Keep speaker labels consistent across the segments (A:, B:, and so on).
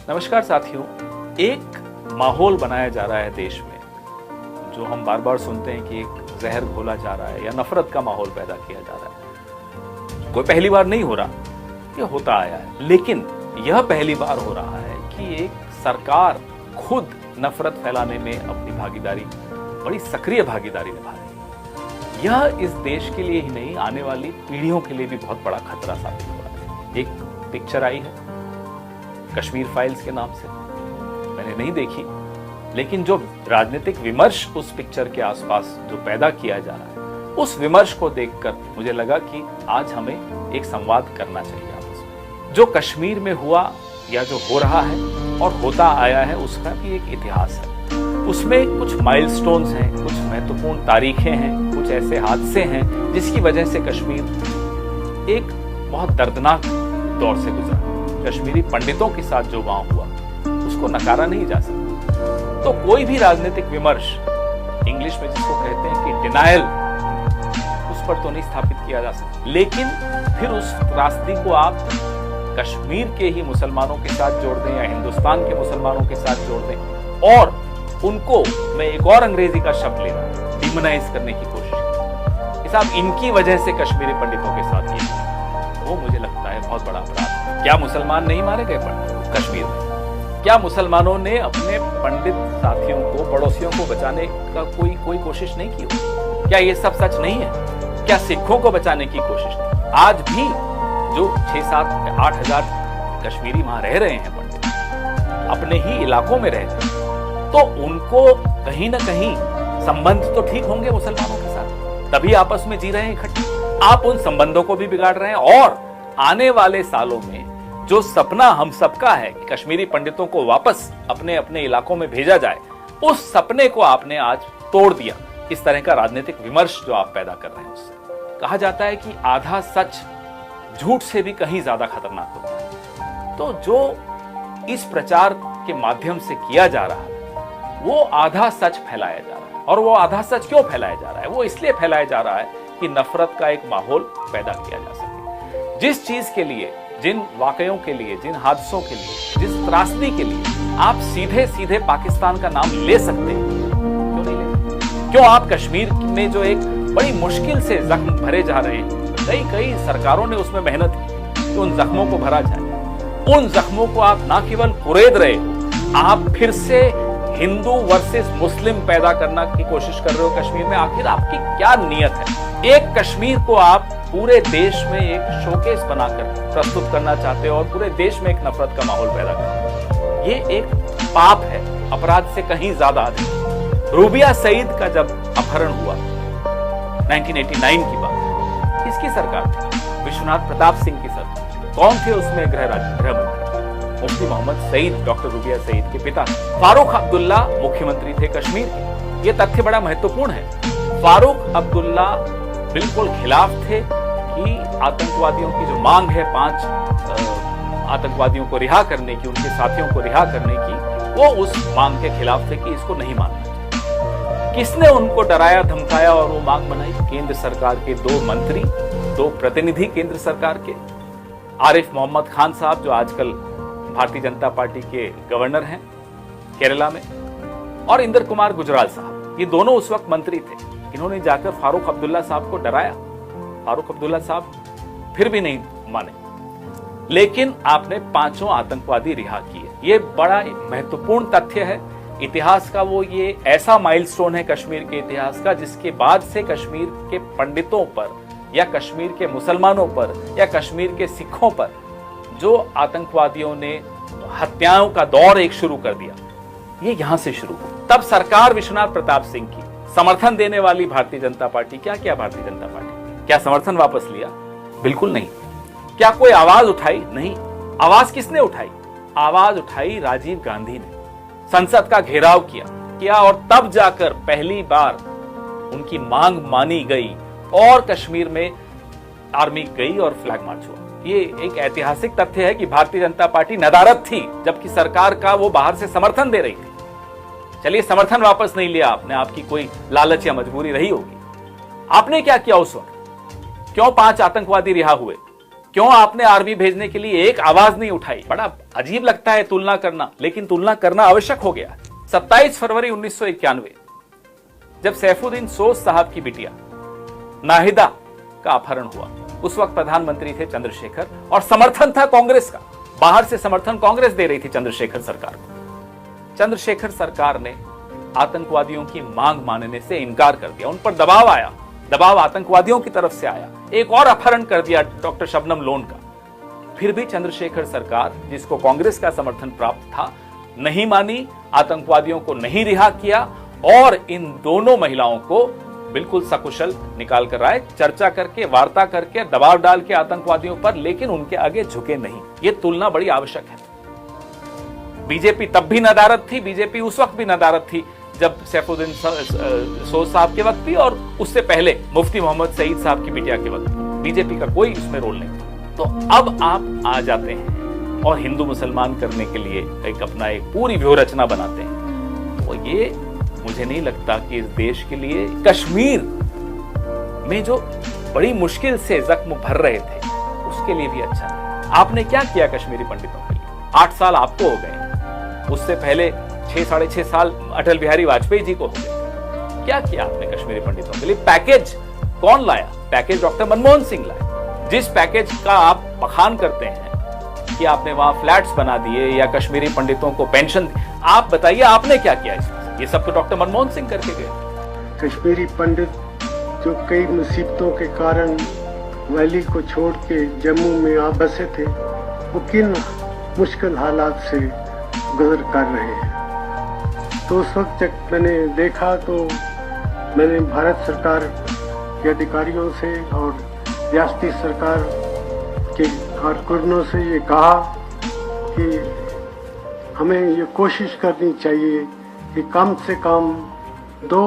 A: नमस्कार साथियों, एक माहौल बनाया जा रहा है देश में जो हम बार बार सुनते हैं कि एक जहर घोला जा रहा है या नफरत का माहौल पैदा किया जा रहा है। कोई पहली बार नहीं हो रहा, ये होता आया है, लेकिन यह पहली बार हो रहा है कि एक सरकार खुद नफरत फैलाने में अपनी भागीदारी, बड़ी सक्रिय भागीदारी निभा रही है। यह इस देश के लिए ही नहीं, आने वाली पीढ़ियों के लिए भी बहुत बड़ा खतरा साबित हो रहा है। एक पिक्चर आई है कश्मीर फाइल्स के नाम से, मैंने नहीं देखी, लेकिन जो राजनीतिक विमर्श उस पिक्चर के आसपास जो पैदा किया जा रहा है, उस विमर्श को देखकर मुझे लगा कि आज हमें एक संवाद करना चाहिए आपस में। जो कश्मीर में हुआ या जो हो रहा है और होता आया है, उसका भी एक इतिहास है। उसमें कुछ माइलस्टोन्स हैं, कुछ महत्वपूर्ण तारीखें हैं, कुछ ऐसे हादसे हैं जिसकी वजह से कश्मीर एक बहुत दर्दनाक दौर से गुजरा। कश्मीरी पंडितों के साथ जो वहां हुआ उसको नकारा नहीं जा सकता। तो कोई भी राजनीतिक विमर्श, इंग्लिश में जिसको कहते हैं कि डिनायल, उस पर तो नहीं स्थापित किया जा सकता, लेकिन फिर उस त्रासदी को आप कश्मीर के ही मुसलमानों के साथ जोड़ दें या हिंदुस्तान के मुसलमानों के साथ जोड़ दें और उनको, मैं एक और अंग्रेजी का शब्द ले रहा हूं, डिमोनाइज करने की कोशिश की। साहब इनकी वजह से कश्मीरी पंडितों के साथ ये, वो मुझे लगता है बहुत बड़ा अपराध। क्या मुसलमान नहीं मारे गए पंडित कश्मीर में? क्या मुसलमानों ने अपने पंडित साथियों को, पड़ोसियों को बचाने का कोई कोशिश नहीं की? क्या ये सब सच नहीं है? क्या सिखों को बचाने की कोशिश नहीं? आज भी जो 6-7-8 हजार कश्मीरी वहां रह रहे हैं पंडित, अपने ही इलाकों में रह रहे हैं, तो उनको कहीं ना कहीं संबंध तो ठीक होंगे मुसलमानों के साथ, तभी आपस में जी रहे हैं इकट्ठे। आप उन संबंधों को भी बिगाड़ रहे हैं और आने वाले सालों में जो सपना हम सबका है कि कश्मीरी पंडितों को वापस अपने अपने इलाकों में भेजा जाए, उस सपने को आपने आज तोड़ दिया। इस तरह का राजनीतिक विमर्श जो आप पैदा कर रहे हैं, उससे कहा जाता है कि आधा सच झूठ से भी कहीं ज्यादा खतरनाक होता है। तो जो इस प्रचार के माध्यम से किया जा रहा है, वो आधा सच फैलाया जा रहा है। और वो आधा सच क्यों फैलाया जा रहा है? वो इसलिए फैलाया जा रहा है कि नफरत का एक माहौल पैदा किया जा सके। जिस चीज के लिए, जिन वाकयों के लिए, जिन हादसों के लिए, जिस त्रासदी के लिए आप सीधे सीधे पाकिस्तान का नाम ले सकते हैं, क्यों नहीं ले? क्यों आप कश्मीर में जो एक बड़ी मुश्किल से जख्म भरे जा रहे हैं, कई सरकारों ने उसमें मेहनत की कि उन जख्मों को भरा जाए, उन जख्मों को आप ना केवल कुरेद रहे हो, आप फिर से हिंदू वर्सेस मुस्लिम पैदा करना की कोशिश कर रहे हो कश्मीर में। आखिर आपकी क्या नीयत है? एक कश्मीर को आप पूरे देश में एक शोकेस बनाकर प्रस्तुत करना चाहते हो और पूरे देश में एक नफरत का माहौल पैदा करते। ये एक पाप है, अपराध से कहीं ज्यादा अधिक। रूबिया सईद का जब अपहरण हुआ 1989 की बात, किसकी सरकार थी? विश्वनाथ प्रताप सिंह की सरकार। कौन थे उसमें गृह मंत्री? मुफ्ती मोहम्मद सईद, डॉक्टर रूबिया सईद के पिता। फारूक अब्दुल्ला मुख्यमंत्री थे कश्मीर के। ये तथ्य बड़ा महत्वपूर्ण है। फारूक अब्दुल्ला बिल्कुल खिलाफ थे कि आतंकवादियों की जो मांग है 5 आतंकवादियों को रिहा करने की, उनके साथियों को रिहा करने की, वो उस मांग के खिलाफ थे कि इसको नहीं मानना चाहिए। किसने उनको डराया, धमकाया और वो मांग बनाई? केंद्र सरकार के 2 मंत्री, 2 प्रतिनिधि केंद्र सरकार के, आरिफ मोहम्मद खान साहब जो आजकल भारतीय जनता पार्टी के गवर्नर हैं केरला में, और इंदर कुमार गुजराल साहब। ये दोनों उस वक्त मंत्री थे। इन्होंने जाकर फारूक अब्दुल्ला साहब को डराया। फारूक अब्दुल्ला साहब फिर भी नहीं माने, लेकिन आपने 5 आतंकवादी रिहा किए। ये बड़ा महत्वपूर्ण तथ्य है इतिहास का। वो ये ऐसा माइलस्टोन है कश्मीर के इतिहास का, जिसके बाद से कश्मीर के पंडितों पर या कश्मीर के मुसलमानों पर या कश्मीर के सिखों पर जो आतंकवादियों ने हत्याओं का दौर एक शुरू कर दिया, ये यहां से शुरू हुआ। तब सरकार विश्वनाथ प्रताप सिंह की समर्थन देने वाली भारतीय जनता पार्टी, क्या किया भारतीय जनता पार्टी? क्या समर्थन वापस लिया? बिल्कुल नहीं। क्या कोई आवाज उठाई? नहीं। आवाज किसने उठाई? आवाज उठाई राजीव गांधी ने। संसद का घेराव किया और तब जाकर पहली बार उनकी मांग मानी गई और कश्मीर में आर्मी गई और फ्लैग मार्च हुआ। ये एक ऐतिहासिक तथ्य है कि भारतीय जनता पार्टी नदारद थी जबकि सरकार का वो बाहर से समर्थन दे रही थी। चलिए, समर्थन वापस नहीं लिया आपने, आपकी कोई लालच या मजबूरी रही होगी। आपने क्या किया उस वक्त? क्यों 5 आतंकवादी रिहा हुए? क्यों आपने आर्मी भेजने के लिए एक आवाज नहीं उठाई? बड़ा अजीब लगता है तुलना करना, लेकिन तुलना करना आवश्यक हो गया। 27 फरवरी 1991 जब सैफुद्दीन सोज साहब की बिटिया नाहिदा का अपहरण हुआ, उस वक्त प्रधानमंत्री थे चंद्रशेखर और समर्थन था कांग्रेस का। बाहर से समर्थन कांग्रेस दे रही थी चंद्रशेखर सरकार को। चंद्रशेखर सरकार ने आतंकवादियों की मांग मानने से इनकार कर दिया। उन पर दबाव आया, दबाव आतंकवादियों की तरफ से आया। एक और अपहरण कर दिया डॉक्टर शबनम लोन का। फिर भी चंद्रशेखर सरकार, जिसको कांग्रेस का समर्थन प्राप्त था, नहीं मानी, आतंकवादियों को नहीं रिहा किया और इन दोनों महिलाओं को बिल्कुल सकुशल निकाल कर आए, चर्चा करके, वार्ता करके, दबाव डाल के आतंकवादियों पर, लेकिन उनके आगे झुके नहीं। यह तुलना बड़ी आवश्यक है। बीजेपी तब भी नदारद थी, बीजेपी उस वक्त भी नदारद थी जब सैफुद्दीन सोज साहब के वक्त भी, और उससे पहले मुफ्ती मोहम्मद सईद साहब की बिटिया के वक्त बीजेपी का कोई इसमें रोल नहीं था। तो अब आप आ जाते हैं और हिंदू मुसलमान करने के लिए एक पूरी व्यूह रचना बनाते हैं। तो ये मुझे नहीं लगता कि इस देश के लिए, कश्मीर में जो बड़ी मुश्किल से जख्म भर रहे थे, उसके लिए भी अच्छा नहीं। आपने क्या किया कश्मीरी पंडितों के लिए? 8 साल आपको हो गए, उससे पहले 6-6.5 साल अटल बिहारी वाजपेयी जी को हो गए। क्या किया आपने कश्मीरी पंडितों के लिए? पैकेज कौन लाया? पैकेज डॉक्टर मनमोहन सिंह लाया। जिस पैकेज का आप बखान करते हैं कि आपने वहां फ्लैट्स बना दिए या कश्मीरी पंडितों को पेंशन, आप बताइए आपने क्या किया इसमें? ये सब तो डॉक्टर मनमोहन सिंह करके गए।
B: कश्मीरी पंडित जो कई मुसीबतों के कारण वैली को छोड़ के जम्मू में आ बसे थे, वो किन मुश्किल हालात से गुजर कर रहे हैं। तो उस वक्त जब मैंने देखा तो मैंने भारत सरकार के अधिकारियों से और रियासती सरकार के कारकुनों से ये कहा कि हमें ये कोशिश करनी चाहिए कि कम से कम 2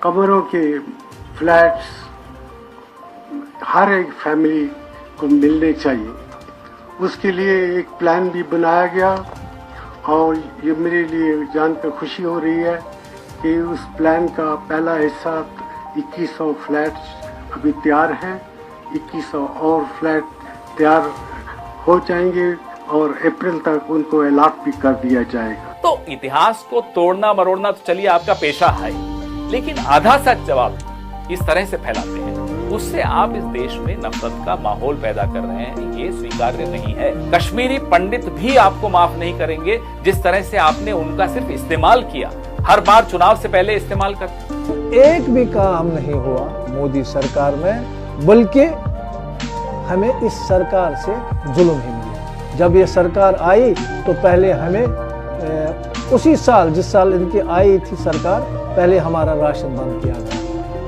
B: कमरों के फ्लैट्स हर एक फैमिली को मिलने चाहिए। उसके लिए एक प्लान भी बनाया गया और ये मेरे लिए जानकर खुशी हो रही है कि उस प्लान का पहला हिस्सा 2100 फ्लैट्स अभी तैयार हैं। 2100 और फ्लैट तैयार हो जाएंगे और अप्रैल तक उनको अलॉट भी कर दिया जाएगा।
A: तो इतिहास को तोड़ना मरोड़ना तो चलिए आपका पेशा है, लेकिन आधा सच जवाब इस तरह से फैलाते हैं, उससे आप इस देश में नफरत का माहौल पैदा कर रहे हैं। ये स्वीकार्य नहीं है। कश्मीरी पंडित भी आपको माफ नहीं करेंगे जिस तरह से आपने उनका सिर्फ इस्तेमाल किया। हर बार चुनाव से पहले इस्तेमाल करते।
C: एक भी काम नहीं हुआ मोदी सरकार में, बल्कि हमें इस सरकार से जुल्म ही मिला। जब ये सरकार आई तो पहले हमें उसी साल, जिस साल इनकी आई थी सरकार, पहले हमारा राशन बंद किया गया।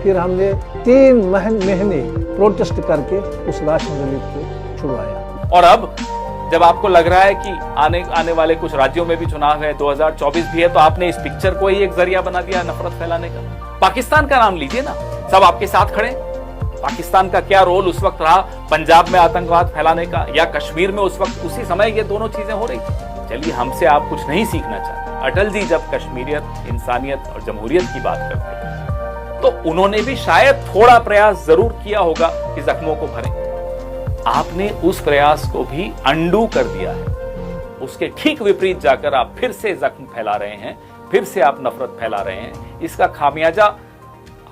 C: फिर हमने 3 महीने प्रोटेस्ट करके उस राशन रिलीफ को छुड़वाया।
A: और अब जब आपको लग रहा है कि आने वाले कुछ राज्यों में भी चुनाव है, 2024 भी है, तो आपने इस पिक्चर को ही एक जरिया बना दिया नफरत फैलाने का। पाकिस्तान का नाम लीजिए ना, सब आपके साथ खड़े। पाकिस्तान का क्या रोल उस वक्त रहा पंजाब में आतंकवाद फैलाने का, या कश्मीर में उस वक्त उसी समय ये दोनों चीजें हो रही थी। चलिए, हमसे आप कुछ नहीं सीखना चाहते। अटल जी जब कश्मीरियत, इंसानियत और जमहूरियत की बात करते थे तो उन्होंने भी शायद थोड़ा प्रयास जरूर किया होगा कि जख्मों को भरें। आपने उस प्रयास को भी अंडू कर दिया है। उसके ठीक विपरीत जाकर आप फिर से जख्म फैला रहे हैं, फिर से आप नफरत फैला रहे हैं। इसका खामियाजा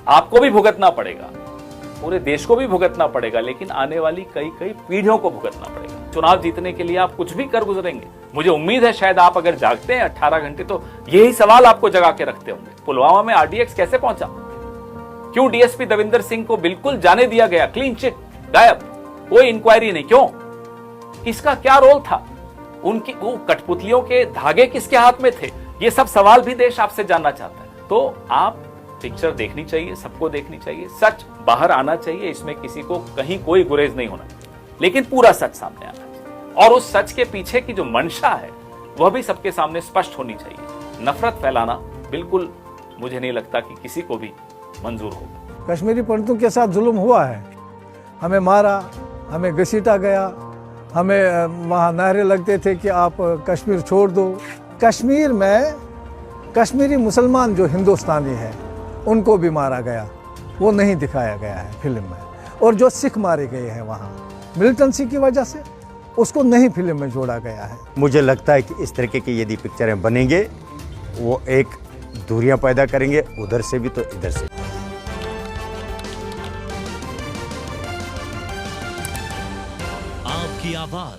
A: आपको भी भुगतना पड़ेगा, पूरे देश को भी भुगतना पड़ेगा, लेकिन आने वाली कई पीढ़ियों को भुगतना पड़ेगा। चुनाव जीतने के लिए आप कुछ भी कर गुजरेंगे। मुझे उम्मीद है शायद आप अगर जागते हैं 18 घंटे तो यही सवाल आपको जगा के रखते होंगे। पुलवामा में आरडीएक्स कैसे पहुंचा? क्यों डीएसपी दविंदर सिंह को बिल्कुल जाने दिया गया? क्लीन चिट, गायब, कोई इंक्वायरी नहीं। क्यों? इसका क्या रोल था? उनकी वो कठपुतलियों के धागे किसके हाथ में थे? ये सब सवाल भी देश आपसे जानना चाहता है। तो आप पिक्चर देखनी चाहिए, सबको देखनी चाहिए, सच बाहर आना चाहिए। इसमें किसी को कहीं कोई गुरेज नहीं होना, लेकिन पूरा सच सामने आना चाहिए। और उस सच के पीछे की जो मंशा है वह भी सबके सामने स्पष्ट होनी चाहिए। नफरत फैलाना बिल्कुल मुझे नहीं लगता कि किसी को भी मंजूर होगा।
C: कश्मीरी पंडितों के साथ जुल्म हुआ है। हमें मारा, हमें घसीटा गया, हमें वहाँ नारे लगते थे कि आप कश्मीर छोड़ दो। कश्मीर में कश्मीरी मुसलमान जो हिंदुस्तानी है उनको भी मारा गया, वो नहीं दिखाया गया है फिल्म में। और जो सिख मारे गए हैं वहाँ, मिलिटेंसी की वजह से उसको नहीं फिल्म में जोड़ा गया है।
D: मुझे लगता है कि इस तरीके की यदि पिक्चरें बनेंगे वो एक दूरियां पैदा करेंगे, उधर से भी तो इधर से।
E: आपकी आवाज